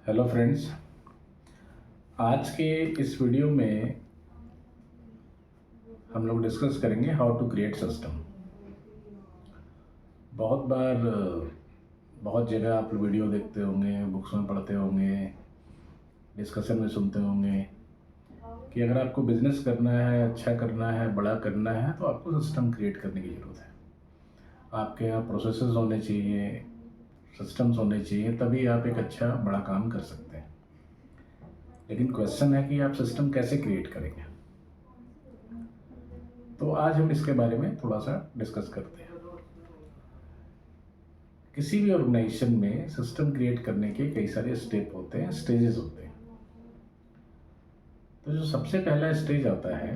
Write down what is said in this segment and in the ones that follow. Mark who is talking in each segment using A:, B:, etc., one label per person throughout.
A: Hello friends. आज के इस वीडियो में हम लोग डिस्कस करेंगे हाउ टू क्रिएट सिस्टम। बहुत बार बहुत जगह आप वीडियो देखते होंगे, बुक्स में पढ़ते होंगे, डिस्कशन में सुनते होंगे कि अगर आपको बिजनेस करना है, अच्छा करना है, बड़ा करना है तो आपको सिस्टम क्रिएट करने की ज़रूरत है। आपके यहाँ प्रोसेसेस होने चाहिए, सिस्टम्स होने चाहिए, तभी आप एक अच्छा बड़ा काम कर सकते हैं। लेकिन क्वेश्चन है कि आप सिस्टम कैसे क्रिएट करेंगे। तो आज हम इसके बारे में थोड़ा सा डिस्कस करते हैं। किसी भी ऑर्गेनाइजेशन में सिस्टम क्रिएट करने के कई सारे स्टेप होते हैं, स्टेजेस होते हैं। तो जो सबसे पहला स्टेज आता है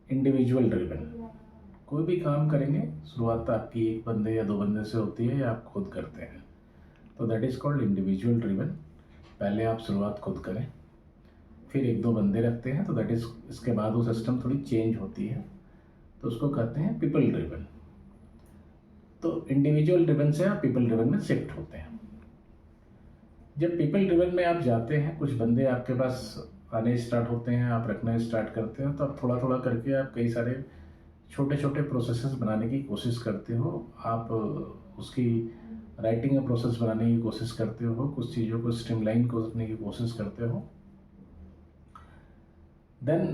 A: इंडिविजुअल ड्रिवन। कोई भी काम करेंगे, शुरुआत आपकी एक बंदे या दो बंदे से होती है या आप खुद करते हैं, तो that is called individual driven. पहले आप शुरुआत खुद करें, फिर एक दो बंदे रखते हैं, तो दैट इज़ इसके बाद वो सिस्टम थोड़ी चेंज होती है, तो उसको कहते हैं पीपल ड्रिवन। तो इंडिविजुअल ड्रिवन से आप पीपल ड्रिवन में शिफ्ट होते हैं। जब पीपल ड्रिवन में आप जाते हैं, कुछ बंदे आपके पास आने स्टार्ट होते हैं, आप रखना स्टार्ट करते हैं, तो आप थोड़ा थोड़ा करके आप कई सारे छोटे छोटे प्रोसेसेस बनाने की कोशिश करते हो। आप उसकी राइटिंग का प्रोसेस बनाने की कोशिश करते हो, कुछ चीज़ों को स्ट्रीमलाइन करने की कोशिश करते हो। देन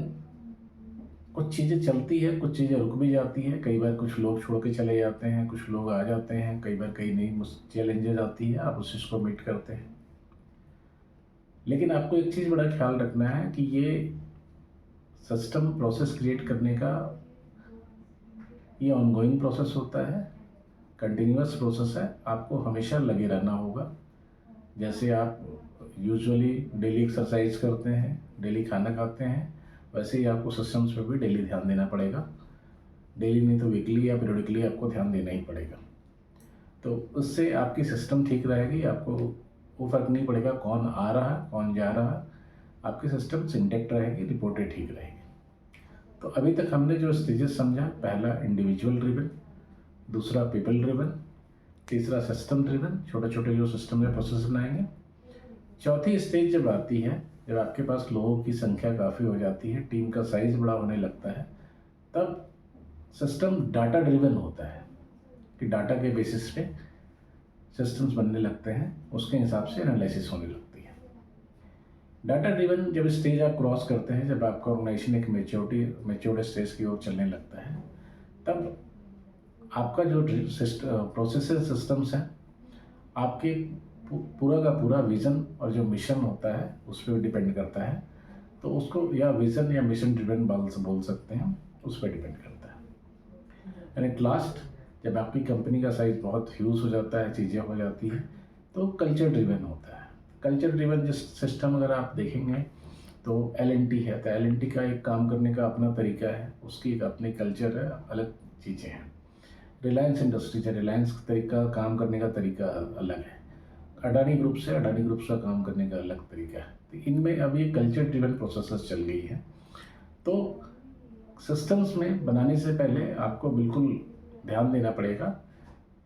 A: कुछ चीज़ें चलती है, कुछ चीज़ें रुक भी जाती है। कई बार कुछ लोग छोड़ के चले जाते हैं, कुछ लोग आ जाते हैं, कई बार कई नई चैलेंजेस आती है, आप उस चीज़ को मीट करते हैं। लेकिन आपको एक चीज़ बड़ा ख्याल रखना है कि ये सिस्टम प्रोसेस क्रिएट करने का ये ऑनगोइंग प्रोसेस होता है, कंटिन्यूअस प्रोसेस है। आपको हमेशा लगे रहना होगा। जैसे आप यूजुअली डेली एक्सरसाइज करते हैं, डेली खाना खाते हैं, वैसे ही आपको सिस्टम्स पे भी डेली ध्यान देना पड़ेगा। डेली नहीं तो वीकली या पीरियडिकली आपको ध्यान देना ही पड़ेगा। तो उससे आपकी सिस्टम ठीक रहेगी। आपको वो फर्क नहीं पड़ेगा कौन आ रहा कौन जा रहा, आपकी सिस्टम इंटैक्ट रहेगी, रिपोर्टें ठीक रहेगी। तो अभी तक हमने जो स्टेजेस समझा, पहला इंडिविजुअल ड्रिवन, दूसरा पीपल ड्रिवन, तीसरा सिस्टम ड्रिवन, छोटे छोटे जो सिस्टम या प्रोसेस बनाएंगे। चौथी स्टेज जब आती है, जब आपके पास लोगों की संख्या काफ़ी हो जाती है, टीम का साइज बड़ा होने लगता है, तब सिस्टम डाटा ड्रिवन होता है कि डाटा के बेसिस पे सिस्टम्स बनने लगते हैं, उसके हिसाब से एनालिसिस होने लगती है। डाटा ड्रिवन जब स्टेज आप क्रॉस करते हैं, जब आपका ऑर्गेनाइजेशन एक मेच्योर्ड स्टेज की ओर चलने लगता है, तब आपका जो प्रोसेस सिस्टम्स हैं, आपके पूरा का पूरा विज़न और जो मिशन होता है उस पर डिपेंड करता है। तो उसको या विज़न या मिशन ड्रिवन बोल सकते हैं, उस पर डिपेंड करता है। एंड एट लास्ट, जब आपकी कंपनी का साइज बहुत ह्यूज हो जाता है, चीज़ें हो जाती हैं, तो कल्चर ड्रिवन होता है। कल्चर ड्रिवन जिस सिस्टम अगर आप देखेंगे तो LNT है, तो LNT का एक काम करने का अपना तरीका है, उसकी एक अपनी कल्चर है, अलग चीज़ें हैं। रिलायंस इंडस्ट्रीज है, रिलायंस का तरीका काम करने का तरीका अलग है। अडानी ग्रुप्स है, अडानी ग्रुप्स का काम करने का अलग तरीका है। तो इनमें अभी कल्चर ड्रिवन प्रोसेसेस चल गई है। तो सिस्टम्स में बनाने से पहले आपको बिल्कुल ध्यान देना पड़ेगा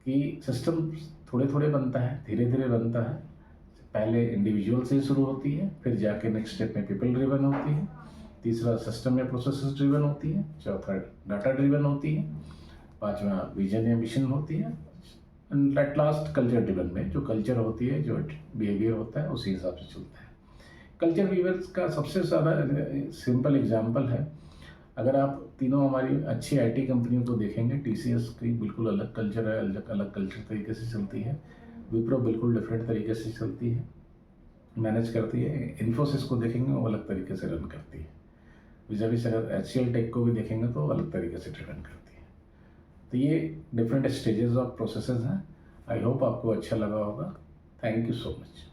A: कि सिस्टम थोड़े थोड़े बनता है, धीरे धीरे बनता है। पहले इंडिविजुअल से शुरू होती है, फिर जाके नेक्स्ट स्टेप में पीपल ड्रिवन होती है, तीसरा सिस्टम या प्रोसेस ड्रिवन होती है, चौथा डाटा ड्रिवन होती है, पांचवा विजन या मिशन होती है, and at last culture driven में जो कल्चर होती है, जो बिहेवियर होता है, उसी हिसाब से चलता है। कल्चर बिहेवियर का सबसे ज़्यादा सिंपल एग्जाम्पल है, अगर आप तीनों हमारी अच्छी IT कंपनियों को देखेंगे, TCS की बिल्कुल अलग कल्चर है, अलग अलग कल्चर तरीके से चलती है। विप्रो बिल्कुल डिफरेंट तरीके से चलती है, मैनेज करती है। इन्फोसिस को देखेंगे वो अलग तरीके से रन करती है। विजाविस अगर HCL टेक को भी देखेंगे तो अलग तरीके से रन करती है। तो ये डिफरेंट स्टेजेस ऑफ प्रोसेसेस हैं। आई होप आपको अच्छा लगा होगा। Thank you so much.